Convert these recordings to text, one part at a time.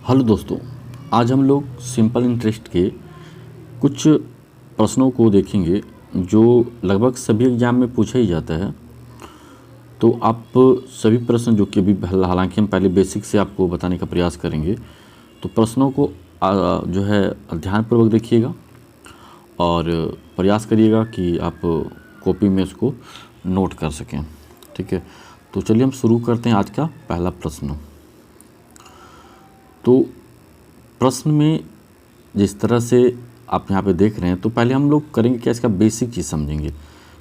Hello दोस्तों, आज हम लोग सिंपल इंटरेस्ट के कुछ प्रश्नों को देखेंगे जो लगभग सभी एग्ज़ाम में पूछा ही जाता है। तो आप सभी प्रश्न जो कि अभी हालांकि हम पहले बेसिक से आपको बताने का प्रयास करेंगे, तो प्रश्नों को जो है ध्यानपूर्वक देखिएगा और प्रयास करिएगा कि आप कॉपी में इसको नोट कर सकें। ठीक है, तो चलिए हम शुरू करते हैं आज का पहला प्रश्न। तो प्रश्न में जिस तरह से आप यहाँ पे देख रहे हैं, तो पहले हम लोग करेंगे क्या, इसका बेसिक चीज़ समझेंगे।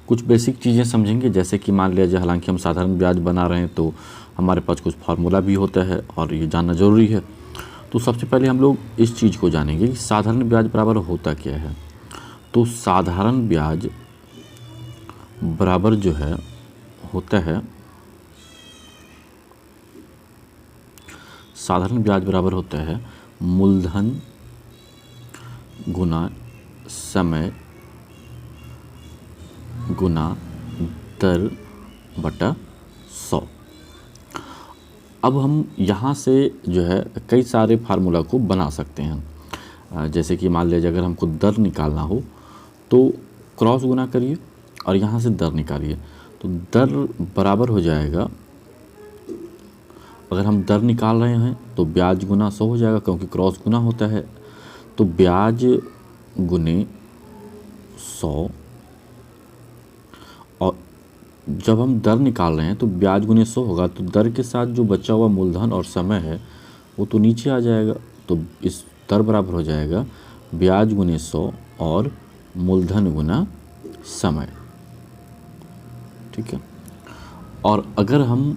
कुछ बेसिक चीज़ें समझेंगे, जैसे कि मान लिया जाए हालांकि हम साधारण ब्याज बना रहे हैं तो हमारे पास कुछ फार्मूला भी होता है और ये जानना ज़रूरी है। तो सबसे पहले हम लोग इस चीज़ को जानेंगे कि साधारण ब्याज बराबर होता क्या है। तो साधारण ब्याज बराबर जो है होता है, साधारण ब्याज बराबर होता है मूलधन गुना समय गुना दर बटा 100। अब हम यहाँ से जो है कई सारे फार्मूला को बना सकते हैं। जैसे कि मान लीजिए अगर हमको दर निकालना हो तो क्रॉस गुना करिए और यहाँ से दर निकालिए, तो दर बराबर हो जाएगा, अगर हम दर निकाल रहे हैं तो ब्याज गुना 100 हो जाएगा क्योंकि क्रॉस गुना होता है। तो ब्याज गुने 100, और जब हम दर निकाल रहे हैं तो ब्याज गुने 100 होगा, तो दर के साथ जो बचा हुआ मूलधन और समय है वो तो नीचे आ जाएगा। तो इस दर बराबर हो जाएगा ब्याज गुने 100 और मूलधन गुना समय। ठीक है, और अगर हम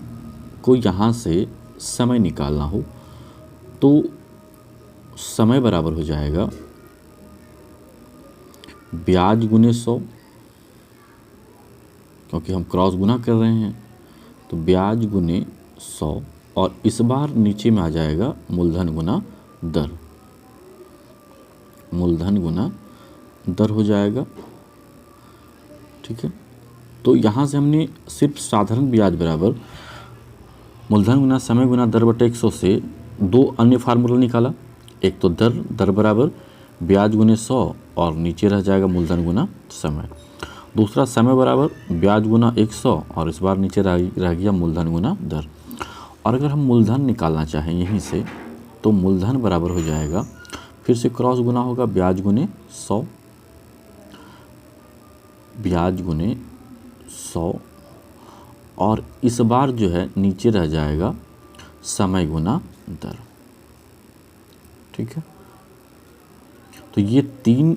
को यहाँ से समय निकालना हो तो समय बराबर हो जाएगा ब्याज गुने 100, क्योंकि हम क्रॉस गुना कर रहे हैं, तो ब्याज गुने 100 और इस बार नीचे में आ जाएगा मूलधन गुना दर, मूलधन गुना दर हो जाएगा। ठीक है, तो यहाँ से हमने सिर्फ साधारण ब्याज बराबर मूलधन गुना समय गुना दर बटे 100 से दो अन्य फार्मूला निकाला। एक तो दर बराबर ब्याज गुने 100 और नीचे रह जाएगा मूलधन गुना समय। दूसरा समय बराबर ब्याज गुना 100 और इस बार नीचे रह गया मूलधन गुना दर। और अगर हम मूलधन निकालना चाहें यहीं से, तो मूलधन बराबर हो जाएगा, फिर से क्रॉस गुना होगा, ब्याज गुने 100, ब्याज गुने 100 और इस बार जो है नीचे रह जाएगा समय गुना दर। ठीक है, तो ये तीन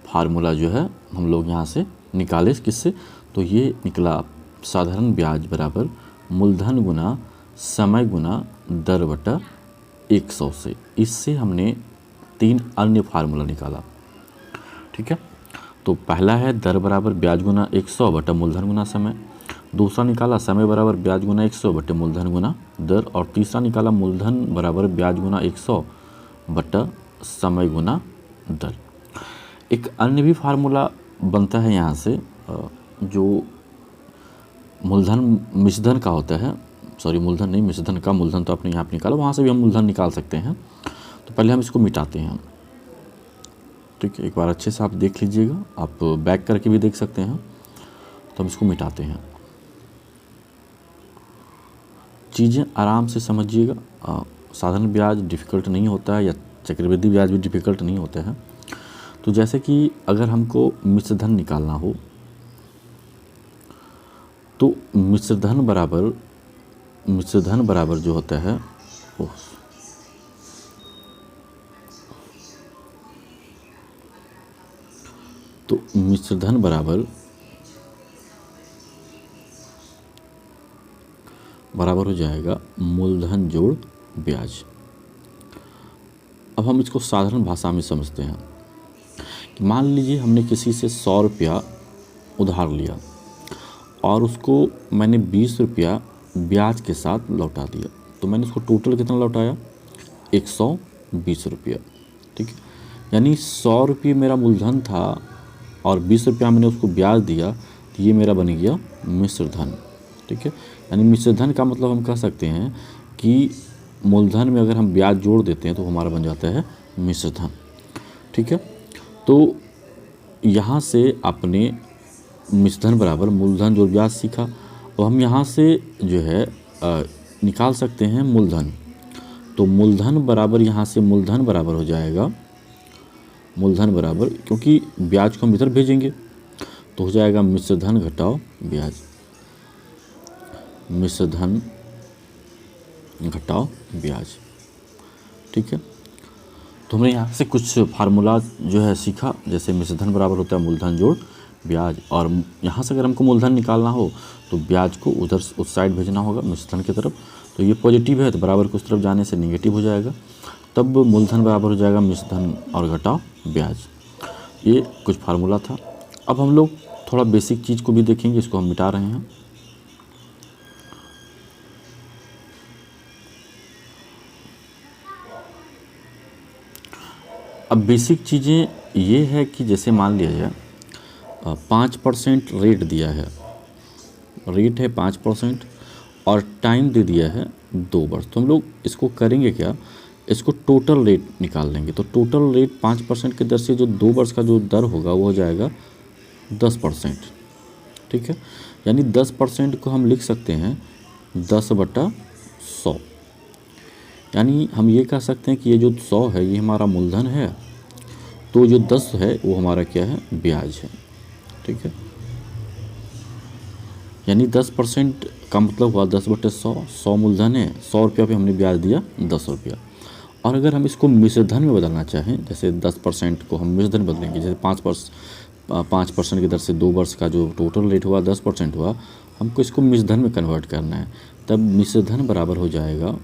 फार्मूला जो है हम लोग यहाँ से निकाले। किससे? तो ये निकला साधारण ब्याज बराबर मूलधन गुना समय गुना दर बटा 100 से। इससे हमने तीन अन्य फार्मूला निकाला। ठीक है, तो पहला है दर बराबर ब्याज गुना 100 बटा मूलधन गुना समय, दूसरा निकाला समय बराबर ब्याज गुना 100 बटे मूलधन गुना दर, और तीसरा निकाला मूलधन बराबर ब्याज गुना 100 बटा समय गुना दर। एक अन्य भी फार्मूला बनता है यहाँ से, जो मूलधन मिश्रधन का होता है, सॉरी मूलधन नहीं मिश्रधन का, मूलधन तो आपने यहाँ पे निकाला, वहाँ से भी हम मूलधन निकाल सकते हैं। तो पहले हम इसको मिटाते हैं। ठीक है, एक बार अच्छे से आप देख लीजिएगा, आप बैक करके भी देख सकते हैं। तो हम इसको मिटाते हैं, चीज़ें आराम से समझिएगा। साधारण ब्याज डिफ़िकल्ट नहीं होता है या चक्रवृद्धि ब्याज भी डिफ़िकल्ट नहीं होता है। तो जैसे कि अगर हमको मिश्रधन निकालना हो तो मिश्रधन बराबर जो होता है तो मिश्रधन बराबर हो जाएगा मूलधन जोड़ ब्याज। अब हम इसको साधारण भाषा में समझते हैं कि मान लीजिए हमने किसी से 100 रुपया उधार लिया और उसको मैंने 20 रुपया ब्याज के साथ लौटा दिया, तो मैंने उसको टोटल कितना लौटाया, 120 रुपया। ठीक है, यानी 100 रुपये मेरा मूलधन था और 20 रुपया मैंने उसको ब्याज दिया, तो ये मेरा बन गया मिश्रधन। ठीक है, यानी मिश्रधन का मतलब हम कह सकते हैं कि मूलधन में अगर हम ब्याज जोड़ देते हैं तो हमारा बन जाता है मिश्र धन। ठीक है, तो यहाँ से आपने मिश्र धन बराबर मूलधन जोड़ ब्याज सीखा। और हम यहाँ से जो है निकाल सकते हैं मूलधन। तो मूलधन बराबर यहाँ से मूलधन बराबर हो जाएगा, मूलधन बराबर, क्योंकि ब्याज को हम इधर भेजेंगे तो हो जाएगा मिश्र धन घटाओ ब्याज, मिश्र धन घटाओ ब्याज। ठीक है, तो हमने यहाँ से कुछ फार्मूला जो है सीखा, जैसे मिश्र धन बराबर होता है मूलधन जोड़ ब्याज, और यहाँ से अगर हमको मूलधन निकालना हो तो ब्याज को उधर उस साइड भेजना होगा मिश्र धन की तरफ। तो ये पॉजिटिव है तो बराबर को उस तरफ जाने से नेगेटिव हो जाएगा, तब मूलधन बराबर हो जाएगा मिश्र धन और घटाओ ब्याज। ये कुछ फार्मूला था। अब हम लोग थोड़ा बेसिक चीज़ को भी देखेंगे, इसको हम मिटा रहे हैं। अब बेसिक चीज़ें ये है कि जैसे मान लिया जाए 5% रेट दिया है, रेट है 5% और टाइम दे दिया है 2 वर्ष। तो हम लोग इसको करेंगे क्या, इसको टोटल रेट निकाल लेंगे। तो टोटल रेट 5% की दर से जो 2 वर्ष का जो दर होगा वो हो जाएगा 10%। ठीक है, यानी 10% को हम लिख सकते हैं 10/100। यानी हम ये कह सकते हैं कि ये जो 100 है ये हमारा मूलधन है, तो जो 10 है वो हमारा क्या है, ब्याज है। ठीक है, यानी 10% का मतलब हुआ 10/100, 100 मूलधन है, 100 रुपया पे हमने ब्याज दिया 10 रुपया। और अगर हम इसको मिश्र धन में बदलना चाहें, जैसे 10% को हम मिश्र धन बदलेंगे, जैसे 5% की दर से 2 वर्ष का जो टोटल रेट हुआ 10% हुआ, हमको इसको मिश्र धन में कन्वर्ट करना है, तब मिश्र धन बराबर हो जाएगा,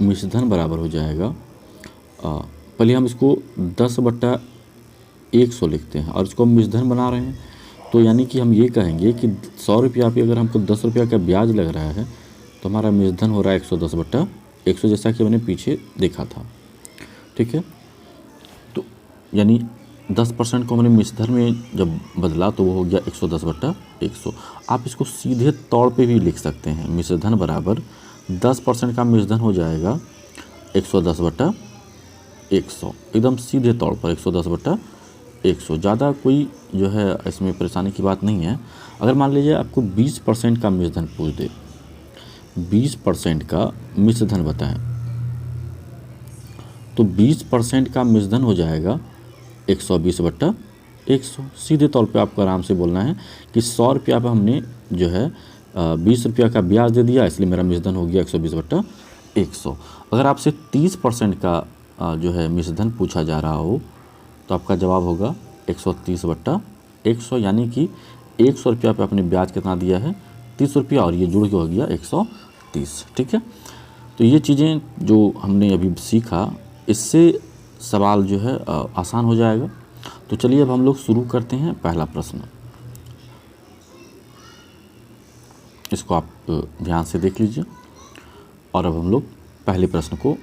मिश्र धन बराबर हो जाएगा, पहले हम इसको 10/100 लिखते हैं और इसको हम मिश्र धन बना रहे हैं। तो यानी कि हम ये कहेंगे कि 100 रुपया पे अगर हमको 10 रुपया का ब्याज लग रहा है तो हमारा मिश्र धन हो रहा है 110/100, जैसा कि मैंने पीछे देखा था। ठीक है, तो यानी 10% को हमने मिश्र धन में जब बदला तो वो हो गया 110/100। आप इसको सीधे तौर पे भी लिख सकते हैं, मिश्र धन बराबर 10% का मिश्र धन हो जाएगा 110/100, एकदम सीधे तौर पर 110/100। ज़्यादा कोई जो है इसमें परेशानी की बात नहीं है। अगर मान लीजिए आपको 20% का मिश्र धन पूछ दे, 20% का मिश्र धन बताएं, तो 20% का मिश्र धन हो जाएगा 120/100। सीधे तौर पे आपको आराम से बोलना है कि 100 रुपया पर हमने जो है 20 रुपया का ब्याज दे दिया, इसलिए मेरा मिश्र धन हो गया 120/100। अगर आपसे 30% का जो है मिश्र धन पूछा जा रहा हो तो आपका जवाब होगा 130/100, यानी कि 100 रुपया पे आपने ब्याज कितना दिया है, 30 रुपया, और ये जुड़ के हो गया 130। ठीक है, तो ये चीज़ें जो हमने अभी सीखा, इससे सवाल जो है आसान हो जाएगा। तो चलिए अब हम लोग शुरू करते हैं पहला प्रश्न। इसको आप ध्यान से देख लीजिए और अब हम लोग पहले प्रश्न को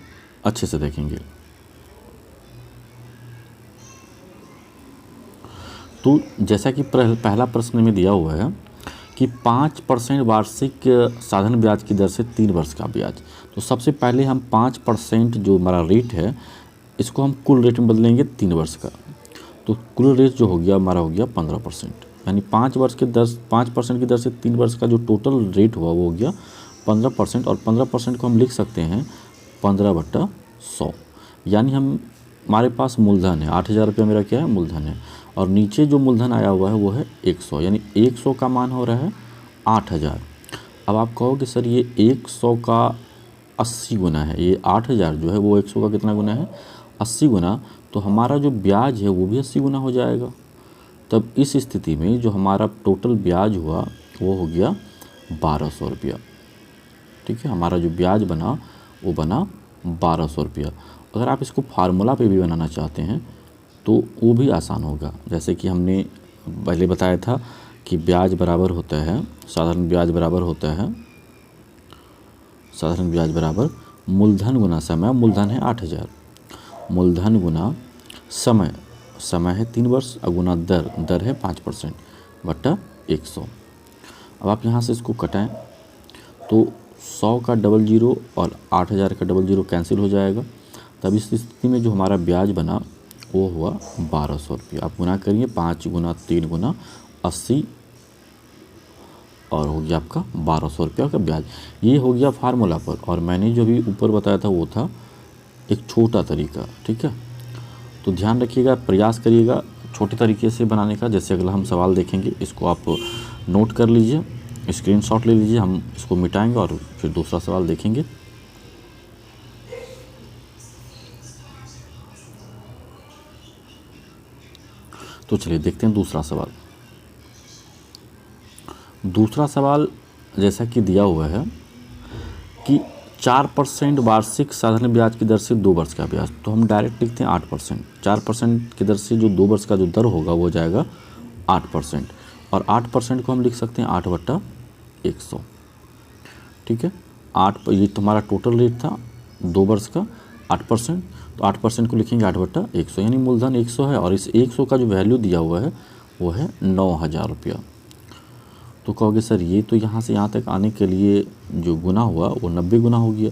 अच्छे से देखेंगे। तो जैसा कि पहला प्रश्न में दिया हुआ है कि 5% वार्षिक साधन ब्याज की दर से 3 वर्ष का ब्याज। तो सबसे पहले हम 5% जो हमारा रेट है इसको हम कुल रेट में बदलेंगे 3 वर्ष का। तो कुल रेट जो हो गया हमारा हो गया 15%, यानी 5% की दर से 3 वर्ष का जो टोटल रेट हुआ वो हो गया 15%। और 15% को हम लिख सकते हैं 15/100, यानी हमारे पास मूलधन है 8,000 रुपया, मेरा क्या है, मूलधन है, और नीचे जो मूलधन आया हुआ है वो है 100, यानी 100 का मान हो रहा है 8,000। अब आप कहोगे सर ये 100 का 80 गुना है, ये 8,000 जो है वो 100 का कितना गुना है, 80 गुना, तो हमारा जो ब्याज है वो भी 80 गुना हो जाएगा। तब इस स्थिति में जो हमारा टोटल ब्याज हुआ वो हो गया 1,200 रुपया। ठीक है, हमारा जो ब्याज बना वो बना 1,200 रुपया। अगर आप इसको फार्मूला पे भी बनाना चाहते हैं तो वो भी आसान होगा। जैसे कि हमने पहले बताया था कि ब्याज बराबर होता है, साधारण ब्याज बराबर होता है, साधारण ब्याज बराबर मूलधन गुना समय, मूलधन है 8,000, मूलधन गुना समय, समय है 3 वर्ष, और गुना दर, दर है 5% बटा 100। अब आप यहाँ से इसको कटाएं तो 100 का 00 और 8000 का 00 कैंसिल हो जाएगा। तब इस स्थिति में जो हमारा ब्याज बना वो हुआ 1200 रुपया। आप गुना करिए, 5 गुना 3 गुना 80 और हो गया आपका 1200 रुपया का ब्याज। ये हो गया फार्मूला पर, और मैंने जो भी ऊपर बताया था वो था एक छोटा तरीका। ठीक है, तो ध्यान रखिएगा, प्रयास करिएगा छोटे तरीके से बनाने का। जैसे अगला हम सवाल देखेंगे, इसको आप नोट कर लीजिए, स्क्रीनशॉट ले लीजिए, हम इसको मिटाएंगे और फिर दूसरा सवाल देखेंगे। तो चलिए देखते हैं दूसरा सवाल। दूसरा सवाल जैसा कि दिया हुआ है कि 4% वार्षिक साधारण ब्याज की दर से 2 वर्ष का ब्याज, तो हम डायरेक्ट लिखते हैं 8%। 4% की दर से जो 2 वर्ष का जो दर होगा वो जाएगा 8%, और 8% को हम लिख सकते हैं 8/100। ठीक है, 8 ये तुम्हारा टोटल रेट था 2 वर्ष का 8%, तो 8% को लिखेंगे 8/100, यानी मूलधन 100 है और इस 100 का जो वैल्यू दिया हुआ है वो है 9000 रुपया। तो कहोगे सर ये तो यहाँ से यहाँ तक आने के लिए जो गुना हुआ वो 90 गुना हो गया,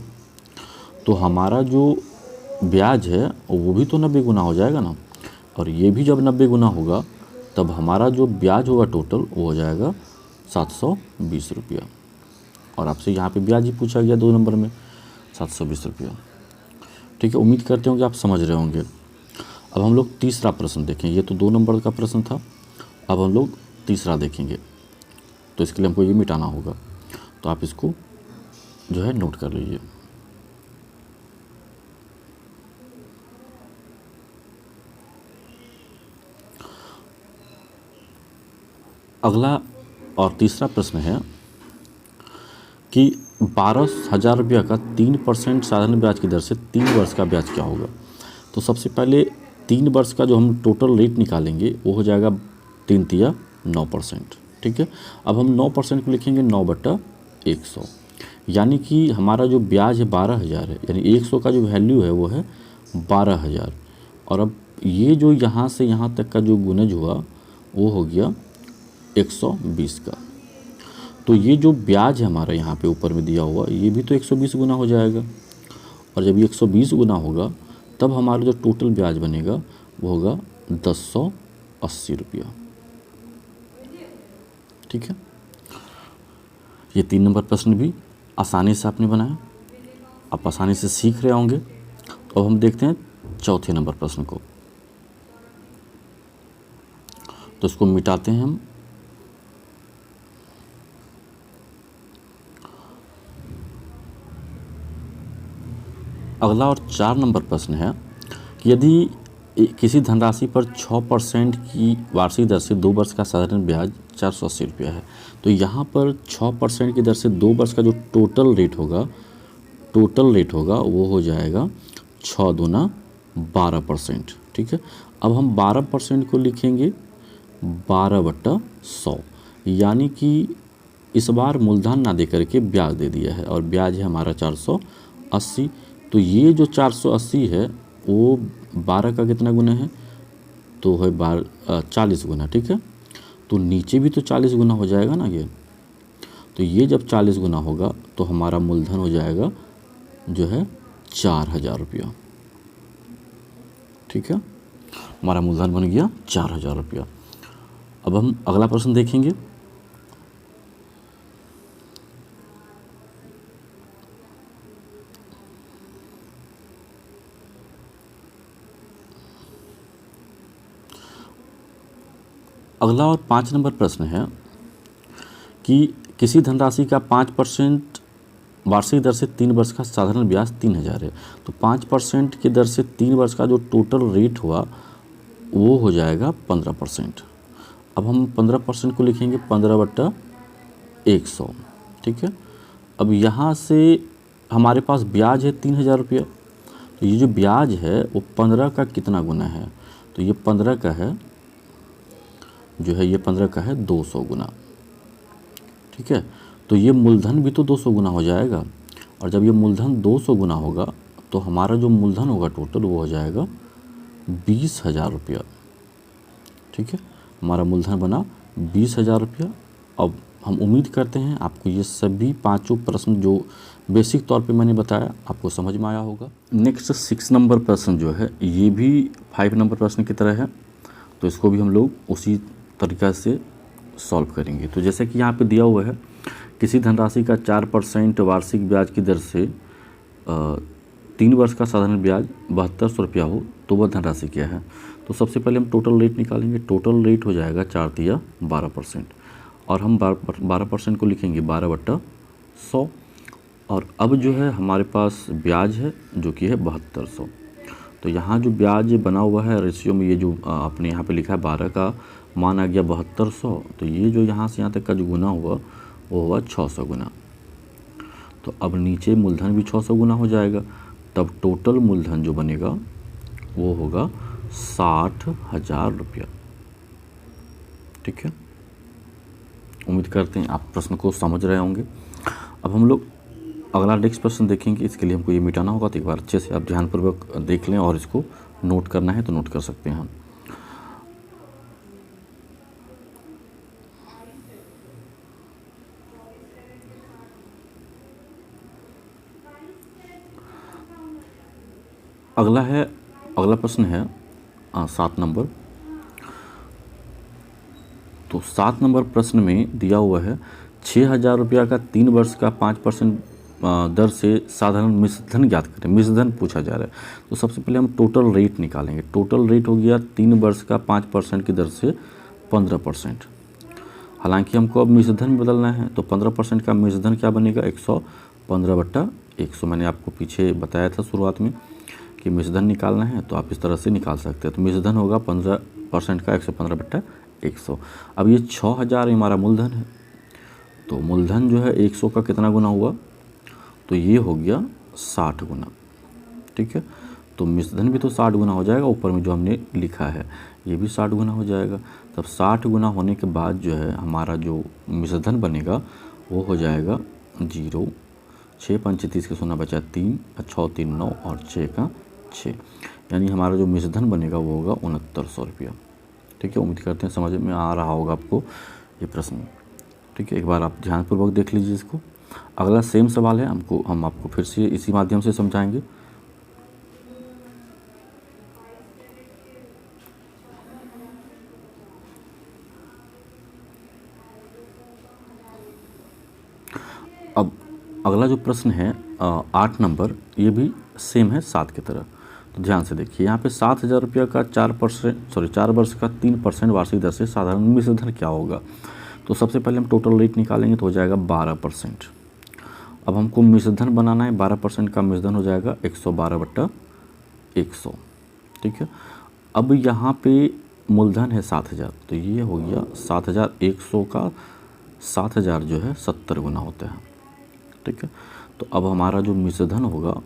तो हमारा जो ब्याज है वो भी तो 90 गुना हो जाएगा ना, और ये भी जब 90 गुना होगा तब हमारा जो ब्याज होगा टोटल वो हो जाएगा 720 रुपया। और आपसे यहाँ पे ब्याज ही पूछा गया 2 नंबर में 720 रुपया। ठीक है, उम्मीद करते हो कि आप समझ रहे होंगे। अब हम लोग तीसरा प्रश्न देखें। ये तो 2 नंबर का प्रश्न था, अब हम लोग तीसरा देखेंगे। तो इसके लिए हमको ये मिटाना होगा, तो आप इसको जो है नोट कर लीजिए। अगला और तीसरा प्रश्न है कि 12,000 रुपया का 3% साधारण ब्याज की दर से 3 वर्ष का ब्याज क्या होगा। तो सबसे पहले 3 वर्ष का जो हम टोटल रेट निकालेंगे वो हो जाएगा 3 तिया 9%। ठीक है, अब हम 9% को लिखेंगे 9/100, यानी कि हमारा जो ब्याज है 12,000 है, यानी 100 का जो वैल्यू है वो है 12,000। और अब ये जो यहाँ से यहाँ तक का जो गुणज हुआ वो हो गया 120 का। तो ये जो ब्याज है हमारा यहाँ पे ऊपर में दिया हुआ ये भी तो 120 गुना हो जाएगा, और जब ये 120 गुना होगा तब हमारा जो टोटल ब्याज बनेगा वो होगा 1080 रुपया। ठीक है, ये 3 नंबर प्रश्न भी आसानी से आपने बनाया, आप आसानी से सीख रहे होंगे। तो अब हम देखते हैं चौथे नंबर प्रश्न को। तो इसको मिटाते हैं हम। अगला और 4 नंबर प्रश्न है कि यदि किसी धनराशि पर 6% की वार्षिक दर से 2 वर्ष का साधारण ब्याज 480 रुपया है, तो यहाँ पर 6% की दर से 2 वर्ष का जो टोटल रेट होगा वो हो जाएगा 6 दूना 12%। ठीक है, अब हम 12% को लिखेंगे 12/100, यानी कि इस बार मूलधन ना दे करके ब्याज दे दिया है, और ब्याज है हमारा 480। तो ये जो 480 है वो 12 का कितना गुना है, तो है 40 गुना। ठीक है, तो नीचे भी तो 40 गुना हो जाएगा ना ये, तो ये जब 40 गुना होगा तो हमारा मूलधन हो जाएगा जो है 4000 रुपया। ठीक है, हमारा मूलधन बन गया 4000 रुपया। अब हम अगला प्रश्न देखेंगे। अगला और 5 नंबर प्रश्न है कि किसी धनराशि का 5% वार्षिक दर से 3 वर्ष का साधारण ब्याज 3000 है, तो 5% की दर से 3 वर्ष का जो टोटल रेट हुआ वो हो जाएगा 15%। अब हम 15% को लिखेंगे 15/100। ठीक है, अब यहाँ से हमारे पास ब्याज है 3000 रुपया, तो ये जो ब्याज है वो 15 का कितना गुना है, तो ये 15 का है जो है, ये 15 का है 200 गुना। ठीक है, तो ये मूलधन भी तो 200 गुना हो जाएगा, और जब ये मूलधन 200 गुना होगा तो हमारा जो मूलधन होगा टोटल वो हो जाएगा 20,000 रुपया। ठीक है, हमारा मूलधन बना 20,000 रुपया। अब हम उम्मीद करते हैं आपको ये सभी पांचों प्रश्न जो बेसिक तौर पे मैंने बताया आपको समझ में आया होगा। नेक्स्ट 6 नंबर प्रश्न जो है ये भी 5 नंबर प्रश्न की तरह है, तो इसको भी हम लोग उसी तरीक़ा से सॉल्व करेंगे। तो जैसे कि यहाँ पे दिया हुआ है किसी धनराशि का 4% वार्षिक ब्याज की दर से 3 वर्ष का साधारण ब्याज 7200 रुपया हो तो वह धनराशि क्या है। तो सबसे पहले हम टोटल रेट निकालेंगे। टोटल रेट हो जाएगा 4 तिया 12%, और हम 12% को लिखेंगे 12/100। और अब जो है हमारे पास ब्याज है जो कि है 7200। तो यहाँ जो ब्याज बना हुआ है रेशियो में, ये जो आपने यहाँ पे लिखा है 12 का मान आ गया 7200, तो ये जो यहाँ से यहाँ तक का जो गुना हुआ वो हुआ 600 गुना। तो अब नीचे मूलधन भी 600 गुना हो जाएगा, तब टोटल मूलधन जो बनेगा वो होगा 60,000 रुपया। ठीक है, उम्मीद करते हैं आप प्रश्न को समझ रहे होंगे। अब हम लोग अगला नेक्स्ट प्रश्न देखेंगे। इसके लिए हमको ये मिटाना होगा, तो एक बार अच्छे से आप ध्यानपूर्वक देख लें, और इसको नोट करना है तो नोट कर सकते हैं हम। अगला प्रश्न है 7 नंबर। तो 7 नंबर प्रश्न में दिया हुआ है 6,000 रुपया का 3 वर्ष का 5% दर से साधारण मिश्रधन ज्ञात करें। मिश्रधन पूछा जा रहा है, तो सबसे पहले हम टोटल रेट निकालेंगे। टोटल रेट हो गया 3 वर्ष का 5% की दर से 15%। हालांकि हमको अब मिश्रधन में बदलना है, तो 15% का मिश्रधन क्या बनेगा 115/100। मैंने आपको पीछे बताया था शुरुआत में कि मिश्रधन निकालना है, तो आप इस तरह से निकाल सकते हैं। तो मिश्रधन होगा 15% का 115/100। अब ये 6,000 हमारा मूलधन है, तो मूलधन जो है 100 का कितना गुना हुआ, तो ये हो गया 60 गुना। ठीक है, तो मिश्रधन भी तो 60 गुना हो जाएगा, ऊपर में जो हमने लिखा है ये भी 60 गुना हो जाएगा। तब 60 गुना होने के बाद जो है हमारा जो मिश्रधन बनेगा वो हो जाएगा 0, 6 5 30 के सोना बचा 3, 6 3 9 और 6 का 6, यानी हमारा जो मिश्रधन बनेगा वो होगा 6900 रुपया। ठीक है, उम्मीद करते हैं समझ में आ रहा होगा आपको ये प्रश्न। ठीक है, एक बार आप ध्यानपूर्वक देख लीजिए इसको। अगला सेम सवाल है, हम आपको फिर से इसी माध्यम से समझाएंगे। अब अगला जो प्रश्न है 8 नंबर, ये भी सेम है 7 की तरह। तो ध्यान से देखिए, यहाँ पे 7,000 रुपया का 4 वर्ष का 3% वार्षिक दर से साधारण मिश्रधन क्या होगा। तो सबसे पहले हम टोटल रेट निकालेंगे, तो हो जाएगा 12%। अब हमको मिश्रधन बनाना है, 12% का मिश्रधन हो जाएगा 112/100। ठीक है, अब यहाँ पे मूलधन है 7,000, तो ये हो गया 7,100 का 7,000 जो है 70 गुना होता है। ठीक है, तो अब हमारा जो मिश्रधन होगा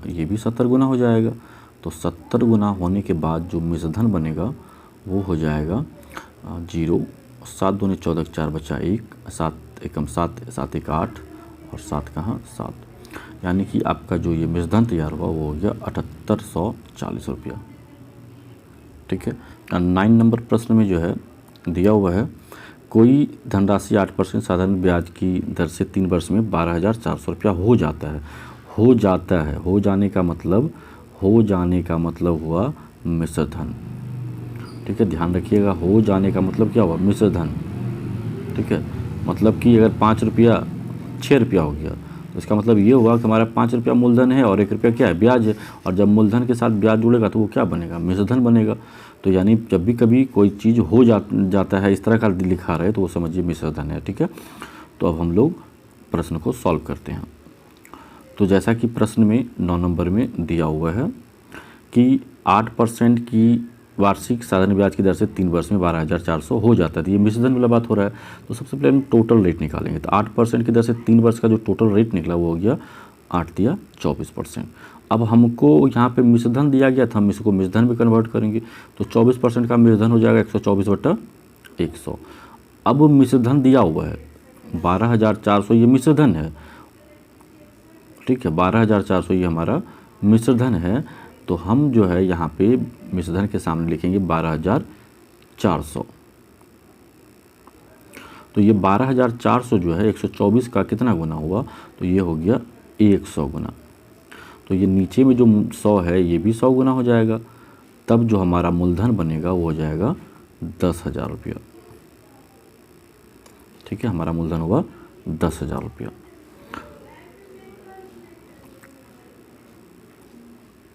ये भी 70 गुना हो जाएगा। तो 70 गुना होने के बाद जो मिश्रधन बनेगा वो हो जाएगा 0, 7 दूनी 14, 4 बचा 1, 7 एकम 7, 7 1 8 और 7 कहाँ 7, यानी कि आपका जो ये मिश्रधन तैयार हुआ वो हो गया 7840 रुपया। ठीक है, 9 नंबर प्रश्न में जो है दिया हुआ है कोई धनराशि 8% साधारण ब्याज की दर से 3 वर्ष में 12,400 रुपया हो जाता है। हो जाने का मतलब हुआ मिश्रधन। ठीक है, ध्यान रखिएगा, हो जाने का मतलब क्या हुआ मिश्रधन। ठीक है, मतलब कि अगर 5 रुपया 6 रुपया हो गया तो इसका मतलब ये हुआ कि हमारा 5 रुपया मूलधन है और 1 रुपया क्या है ब्याज है, और जब मूलधन के साथ ब्याज जुड़ेगा तो वो क्या बनेगा मिश्रधन बनेगा। तो यानी जब भी कभी कोई चीज़ हो जाता है इस तरह का लिखा रहे तो वो समझिए मिश्रधन है। ठीक है, तो अब हम लोग प्रश्न को सॉल्व करते हैं। तो जैसा कि प्रश्न में 9 नंबर में दिया हुआ है कि 8% की वार्षिक साधारण ब्याज की दर से 3 वर्ष में 12,400 हो जाता है, तो ये मिश्रधन वाला बात हो रहा है। तो सबसे पहले हम टोटल रेट निकालेंगे। तो 8% की दर से 3 वर्ष का जो टोटल रेट निकला वो हो गया 8 तिया 24%। अब हमको यहाँ पे मिश्रधन दिया गया था, हम इसको मिश्रधन में कन्वर्ट करेंगे, तो 24% का मिश्रधन हो जाएगा 124/100। अब मिश्रधन दिया हुआ है 12,400, ये मिश्रधन है। ठीक है, 12,400 ये हमारा मिश्रधन है। तो हम जो है यहाँ पे मिश्रधन के सामने लिखेंगे 12,400। तो तो ये 12,400 जो है 124 का कितना गुना हुआ, तो ये हो गया 100 गुना। तो ये नीचे में जो 100 है ये भी 100 गुना हो जाएगा, तब जो हमारा मूलधन बनेगा वो हो जाएगा 10,000 रुपया। ठीक है, हमारा मूलधन हुआ 10,000 रुपया।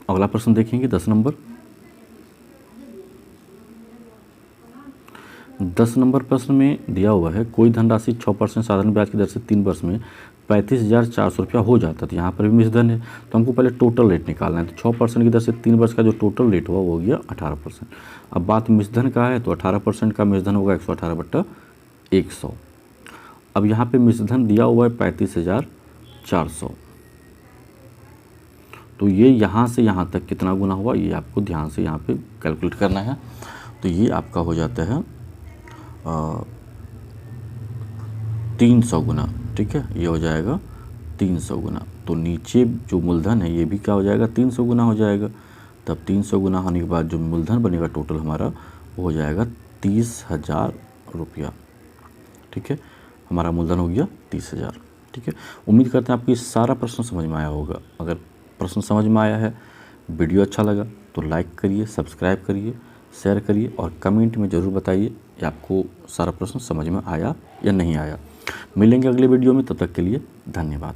अगला प्रश्न देखेंगे 10 नंबर। 10 नंबर प्रश्न में दिया हुआ है कोई धनराशि 6% साधारण ब्याज की दर से 3 वर्ष में 35,400 रुपया हो जाता है। यहाँ पर भी मिश्रधन है, तो हमको पहले टोटल रेट निकालना है। तो 6% की दर से 3 वर्ष का जो टोटल रेट हुआ वो हो गया 18%। अब बात मिश्रधन का है, तो 18% का मिश्रधन होगा 118/100। अब यहाँ पे मिश्रधन दिया हुआ है 35,400, तो ये यहाँ से यहाँ तक कितना गुना हुआ ये आपको ध्यान से यहाँ पे कैलकुलेट करना है। तो ये आपका हो जाता है 300 गुना। ठीक है, ये हो जाएगा 300 गुना। तो नीचे जो मूलधन है ये भी क्या हो जाएगा 300 गुना हो जाएगा। तब 300 गुना होने के बाद जो मूलधन बनेगा टोटल हमारा वो हो जाएगा 30,000 रुपया। ठीक है, हमारा मूलधन हो गया 30,000। ठीक है, उम्मीद करते हैं आपको ये सारा प्रश्न समझ में आया होगा। अगर प्रश्न समझ में आया है, वीडियो अच्छा लगा तो लाइक करिए, सब्सक्राइब करिए, शेयर करिए और कमेंट में ज़रूर बताइए कि आपको सारा प्रश्न समझ में आया या नहीं आया। मिलेंगे अगले वीडियो में, तब तक के लिए धन्यवाद।